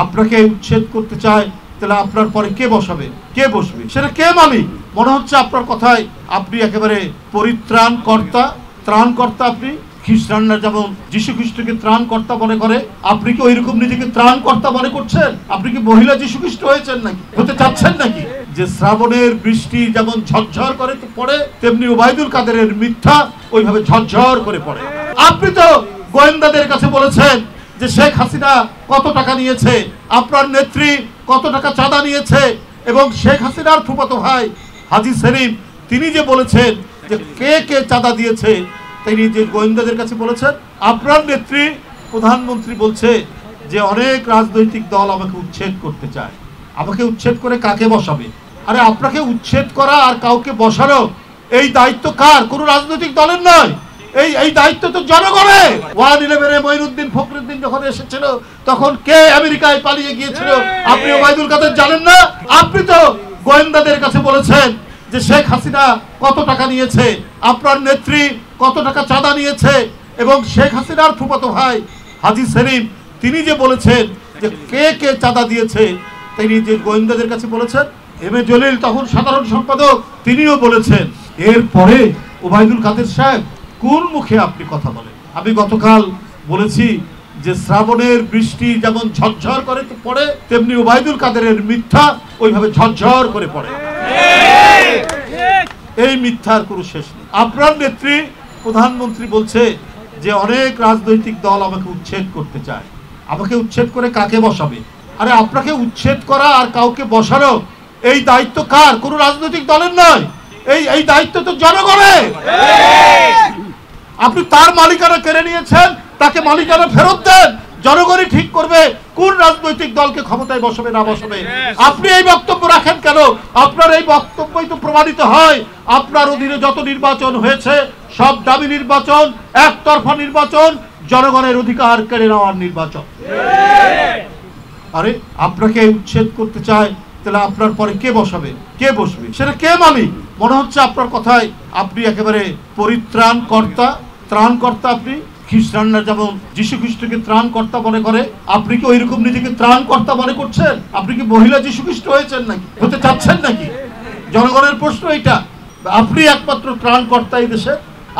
আপনাকে উচ্ছেদ করতে চায়, তাহলে আপনার পরে কে বসাবে, কে বসবে, সেটা কে মালিক? মনে হচ্ছে আপনার কথায় আপনি একেবারে পরিত্রাণকর্তা, ত্রাণকর্তা। আপনি খ্রিস্টানরা যেমন যীশু খ্রিস্টকে ত্রাণকর্তা মনে করে, আপনি কি ওইরকম নিজেকে ত্রাণকর্তা মনে করছেন? আপনি কি মহিলা যীশু খ্রিস্ট হয়েছেন নাকি, হতে চাচ্ছেন নাকি? যে শ্রাবণের বৃষ্টি যেমন ঝরঝর করে পড়ে, তেমনি ওবায়দুল কাদেরের মিথ্যা ওইভাবে ঝরঝর করে পড়ে। আপনি তো গোয়েন্দাদের কাছে বলেছেন যে শেখ হাসিনা কত টাকা নিয়েছে, আপনার নেত্রী কত টাকা চাঁদা নিয়েছে, এবং শেখ হাসিনার ফুফাতো ভাই হাজী সেলিম তিনি যে বলেছেন যে কে কে চাঁদা দিয়েছে, তিনি যে গোয়েন্দাদের কাছে বলেছেন। আপনার নেত্রী প্রধানমন্ত্রী বলছে যে অনেক রাজনৈতিক দল আমাকে উচ্ছেদ করতে চায়, আমাকে উচ্ছেদ করে কাকে বসাবে? আরে আপনাকে উচ্ছেদ করা আর কাউকে বসানো এই দায়িত্ব কার? কোন রাজনৈতিক দলের নয়, এই দায়িত্ব তো জনগণের। 111-এ মঈনুদ্দিন ফখরুদ্দিন যখন এসেছিল তখন কে আমেরিকায় পালিয়ে গিয়েছিল? আপনি ওবায়দুল কাদের জানেন না? আপনি তো গোয়েন্দাদের কাছে বলেছেন যে শেখ হাসিনা কত টাকা নিয়েছে, আপনার নেত্রী কত টাকা চাঁদা নিয়েছে, এবং শেখ হাসিনার ফুফাতো ভাই হাজী সেলিম তিনি যে বলেছেন যে কে কে চাঁদা দিয়েছে, তিনি যে গোয়েন্দাদের কাছে বলেছেন। এম এ জলিল তখন সাধারণ সম্পাদক, তিনিও বলেছেন। এরপরে ওবায়দুল কাদের সাহেব কোন মুখে আপনি কথা বলেন? আমি গতকাল বলেছি যে শ্রাবণের বৃষ্টি যেমন ঝরঝর করে পড়ে, তেমনি ওবায়দুল কাদেরের মিথ্যা ওইভাবে ঝরঝর করে পড়ে। এই মিথ্যার কোনো শেষ নেই। আপনার নেত্রী প্রধানমন্ত্রী বলছে যে অনেক রাজনৈতিক দল আমাকে উচ্ছেদ করতে চায়, আমাকে উচ্ছেদ করে কাকে বসাবে? আরে আপনাকে উচ্ছেদ করা আর কাউকে বসানো এই দায়িত্ব কার? কোন রাজনৈতিক দলের নয়, এই দায়িত্ব তো জনগণের। আপনি তার মালিকানা কেড়ে নিয়েছেন, তাকে মালিকানা ফেরত দেন, জনগণই ঠিক করবে কোন রাজনৈতিক দলকে ক্ষমতায় বসাবে না বসাবে। আপনি এই বক্তব্য রাখেন কেন? আপনার এই বক্তব্যই তো প্রমাণিত হয় আপনার অধীনে যত নির্বাচন হয়েছে সব দামি নির্বাচন, একতরফা নির্বাচন, জনগণের অধিকার কেড়ে নেওয়ার নির্বাচন। আরে আপনাকে উচ্ছেদ করতে চায়, তাহলে আপনার পরে কে বসাবে, কে বসবে, সেটা কে মালিক? মনে হচ্ছে আপনার কথায় আপনি একেবারে পরিত্রাণকর্তা, ত্রাণকর্তা। আপনি খ্রিস্টানরা যেমন যীশু খ্রিস্টকে ত্রাণকর্তা মনে করে, আপনি কি ওইরকম নিজেকে ত্রাণকর্তা মনে করছেন? আপনি কি মহিলা যীশু খ্রিস্ট হয়েছেন নাকি, হতে চাচ্ছেন নাকি? জনগণের প্রশ্ন এটা। আপনি একমাত্র ত্রাণকর্তা এই দেশে।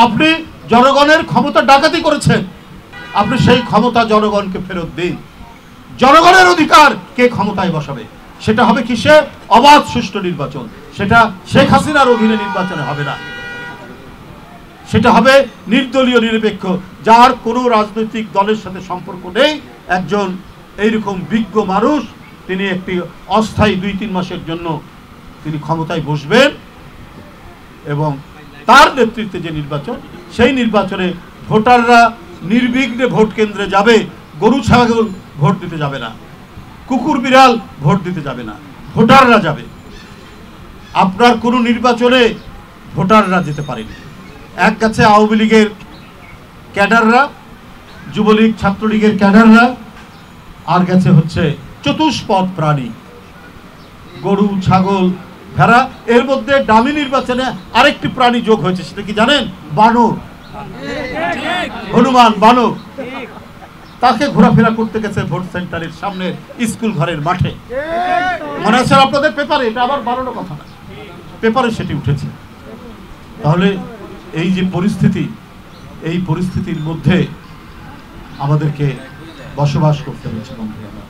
আপনি জনগণের ক্ষমতা ডাকাতি করেছেন, আপনি সেই ক্ষমতা জনগণকে ফেরত দিন। জনগণের অধিকার কে ক্ষমতায় বসাবে? সেটা হবে কিসে? অবাধ সুষ্ঠু নির্বাচন। সেটা শেখ হাসিনার অধীনে নির্বাচনে হবে না, সেটা হবে নির্দলীয় নিরপেক্ষ, যার কোনো রাজনৈতিক দলের সাথে সম্পর্ক নেই। একজন এইরকম বিজ্ঞ মানুষ, তিনি একটি অস্থায়ী 2-3 মাসের জন্য তিনি ক্ষমতায় বসবেন, এবং তার নেতৃত্বে যে নির্বাচন, সেই নির্বাচনে ভোটাররা নির্বিঘ্নে ভোট কেন্দ্রে যাবে। গরু ছাগল ভোট দিতে যাবে না, কুকুর বিড়াল ভোট দিতে যাবে না, ভোটাররা যাবে। আপনার কোনো নির্বাচনে ভোটাররা যেতে পারেনি। এক গেছে আওয়ামী লীগের ক্যাডাররা, যুবলীগ ছাত্রলীগের ক্যাডাররা, আর গেছে হচ্ছে চতুষ্পদ প্রাণী, গরু ছাগল ভেড়া। এর মধ্যে দামি নির্বাচনে আরেকটি প্রাণী যোগ হয়েছে, সেটা কি জানেন? বানর, হনুমান বানর। তাকে ঘোরাফেরা করতে গেছে ভোট সেন্টারের সামনে, স্কুল ঘরের মাঠে। মনে আছে আপনাদের পেপারে? এটা আবার বানানো কথা না, পেপারে সেটি উঠেছে। তাহলে এই যে পরিস্থিতি, এই পরিস্থিতির মধ্যে আমাদেরকে বসবাস করতে হচ্ছে বন্ধুরা।